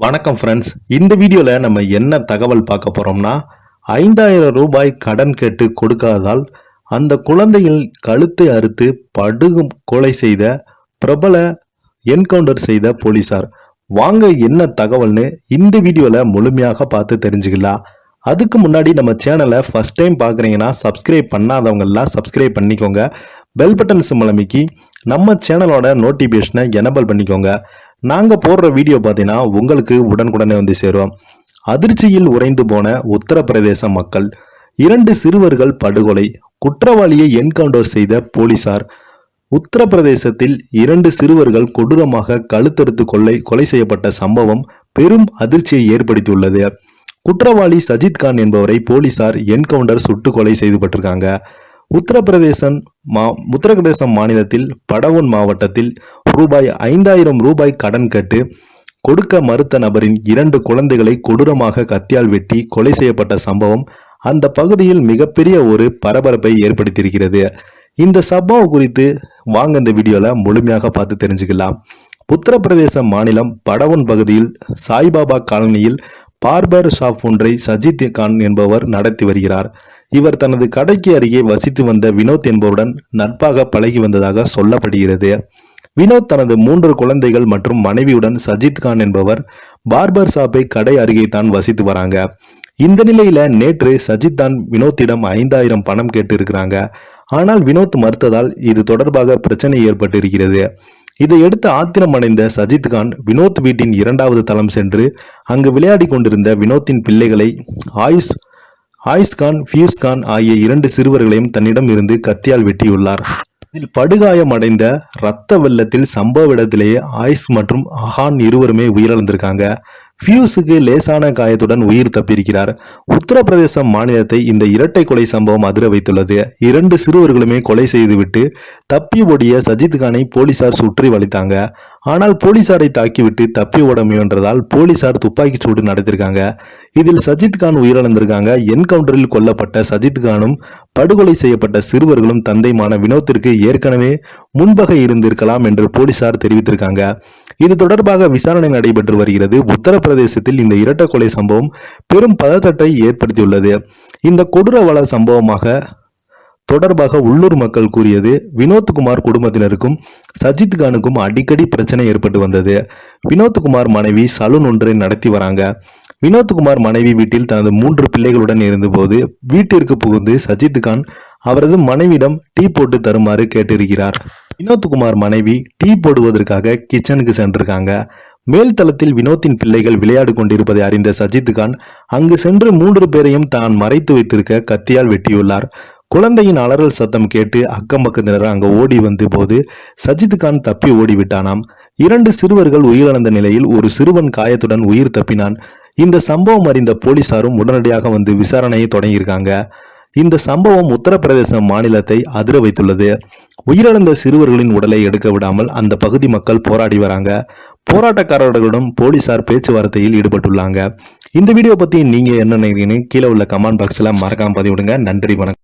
வணக்கம் ஃப்ரெண்ட்ஸ். இந்த வீடியோவில் நம்ம என்ன தகவல் பார்க்க போகிறோம்னா, 5000 ரூபாய் கடன் கேட்டு கொடுக்காததால் அந்த குழந்தையின் கழுத்தை அறுத்து கொலை செய்த பிரபல என்கவுண்டர் செய்த போலீசார். வாங்க என்ன தகவல்னு இந்த வீடியோவில் முழுமையாக பார்த்து தெரிஞ்சுக்கலாம். அதுக்கு முன்னாடி நம்ம சேனலை ஃபர்ஸ்ட் டைம் பார்க்குறீங்கன்னா சப்ஸ்கிரைப் பண்ணாதவங்கெல்லாம் சப்ஸ்கிரைப் பண்ணிக்கோங்க. பெல் பட்டன் சிம்பல் அமைக்கி நம்ம சேனலோட நோட்டிஃபிகேஷனை எனேபிள் பண்ணிக்கோங்க. நாங்கள் போடுற வீடியோ பார்த்தீங்கன்னா உங்களுக்கு உடனுக்குடனே வந்து சேரும். அதிர்ச்சியில் உறைந்து போன உத்தரப்பிரதேச மக்கள். 2 சிறுவர்கள் படுகொலை, குற்றவாளியை என்கவுண்டர் செய்த போலீசார். உத்தரப்பிரதேசத்தில் 2 சிறுவர்கள் கொடூரமாக கழுத்தறுத்து கொலை செய்யப்பட்ட சம்பவம் பெரும் அதிர்ச்சியை ஏற்படுத்தியுள்ளது. குற்றவாளி சஜித் கான் என்பவரை போலீசார் என்கவுண்டர் சுட்டு கொலை செய்யப்பட்டிருக்காங்க. உத்தரப்பிரதேசம் மாநிலத்தில் படவுன் மாவட்டத்தில் ரூபாய் 5000 ரூபாய் கடன் கேட்டு கொடுக்க மறுத்த நபரின் 2 குழந்தைகளை கொடூரமாக கத்தியால் வெட்டி கொலை செய்யப்பட்ட சம்பவம் அந்த பகுதியில் மிகப்பெரிய ஒரு பரபரப்பை ஏற்படுத்தியிருக்கிறது. இந்த சம்பவம் குறித்து வாங்க இந்த வீடியோல முழுமையாக பார்த்து தெரிஞ்சுக்கலாம். உத்தரப்பிரதேச மாநிலம் படவுன் பகுதியில் சாய்பாபா காலனியில் பார்பர் ஷாப் ஒன்றை சஜித் கான் என்பவர் நடத்தி வருகிறார். இவர் தனது கடைக்கு அருகே வசித்து வந்த வினோத் என்பவருடன் நட்பாக பழகி வந்ததாக சொல்லப்படுகிறது. வினோத் தனது 3 குழந்தைகள் மற்றும் மனைவியுடன் சஜித் கான் என்பவர் பார்பர் ஷாப்பை கடை அருகே தான் வசித்து வராங்க. இந்த நிலையில நேற்று சஜித் தான் வினோத்திடம் 5000 பணம் கேட்டு இருக்கிறாங்க. ஆனால் வினோத் மறுத்ததால் இது தொடர்பாக பிரச்சனை ஏற்பட்டு இருக்கிறது. இதையடுத்து ஆத்திரம் அடைந்த சஜித் கான் வினோத் வீட்டின் 2வது தளம் சென்று அங்கு விளையாடி கொண்டிருந்த வினோத்தின் பிள்ளைகளை ஆயுஷ் கான், பியூஷ் கான் ஆகிய 2 சிறுவர்களையும் தன்னிடம் இருந்து கத்தியால் வெட்டியுள்ளார். இதில் படுகாயம் அடைந்த இரத்த வெள்ளத்தில் சம்பவ இடத்திலேயே ஆயுஷ் மற்றும் அஹான் இருவருமே உயிரிழந்திருக்காங்க. பியூஸுக்கு லேசான காயத்துடன் உயிர் தப்பியிருக்கிறார். உத்தரப்பிரதேச மாநிலத்தை இந்த இரட்டை கொலை சம்பவம் அதிர வைத்துள்ளது. 2 சிறுவர்களுமே கொலை செய்துவிட்டு தப்பி ஓடிய சஜித் கானை போலீசார் சுற்றி வளைத்தாங்க. ஆனால் போலீசாரை தாக்கிவிட்டு தப்பி ஓட முயன்றதால் போலீசார் துப்பாக்கி சூடு நடத்திருக்காங்க. இதில் சஜித் கான் உயிரிழந்திருக்காங்க. என்கவுண்டரில் கொல்லப்பட்ட சஜித் கானும் படுகொலை செய்யப்பட்ட சிறுவர்களும் தந்தைமான வினோத்திற்கு ஏற்கனவே முன்பகை இருந்திருக்கலாம் என்று போலீசார் தெரிவித்திருக்காங்க. இது தொடர்பாக விசாரணை நடைபெற்று வருகிறது. உத்தரப்பிரதேசத்தில் இந்த இரட்டை கொலை சம்பவம் பெரும் பதற்றத்தை ஏற்படுத்தியுள்ளது. இந்த கொடூர வள சம்பவமாக தொடர்பாக உள்ளூர் மக்கள் கூறியது, வினோத்குமார் குடும்பத்தினருக்கும் சஜித் கானுக்கும் அடிக்கடி பிரச்சனை ஏற்பட்டு வந்தது. வினோத்குமார் மனைவி சலூன் ஒன்றை நடத்தி வராங்க. வினோத்குமார் மனைவி வீட்டில் தனது 3 பிள்ளைகளுடன் இருந்தபோது வீட்டிற்கு புகுந்து சஜித் கான் அவரது மனைவியிடம் டீ போட்டு தருமாறு கேட்டிருக்கிறார். வினோத்குமார் மனைவி டீ போடுவதற்காக கிச்சனுக்கு சென்றிருக்காங்க. மேல் தளத்தில் வினோத்தின் பிள்ளைகள் விளையாடு கொண்டிருப்பதை அறிந்த சஜித் கான் அங்கு சென்று 3 பேரையும் தான் மறைத்து வைத்திருக்க கத்தியால் வெட்டியுள்ளார். குழந்தையின் அலறல் சத்தம் கேட்டு அக்கம் பக்கத்தினர் அங்கு ஓடி வந்த போது சஜித் கான் தப்பி ஓடிவிட்டானாம். 2 சிறுவர்கள் உயிரிழந்த நிலையில் ஒரு சிறுவன் காயத்துடன் உயிர் தப்பினான். இந்த சம்பவம் அறிந்த போலீசாரும் உடனடியாக வந்து விசாரணையை தொடங்கியிருக்காங்க. இந்த சம்பவம் உத்தரப்பிரதேச மாநிலத்தை அதிர வைத்துள்ளது. உயிரிழந்த சிறுவர்களின் உடலை எடுக்க விடாமல் அந்த பகுதி மக்கள் போராடி வராங்க. போராட்டக்காரர்களுடன் போலீசார் பேச்சுவார்த்தையில் ஈடுபட்டுள்ளாங்க. இந்த வீடியோ பத்தி நீங்க என்ன நினைக்கிறீங்கன்னு கீழே உள்ள கமெண்ட் பாக்ஸ்ல மறக்காம பதிவிடுங்க. நன்றி, வணக்கம்.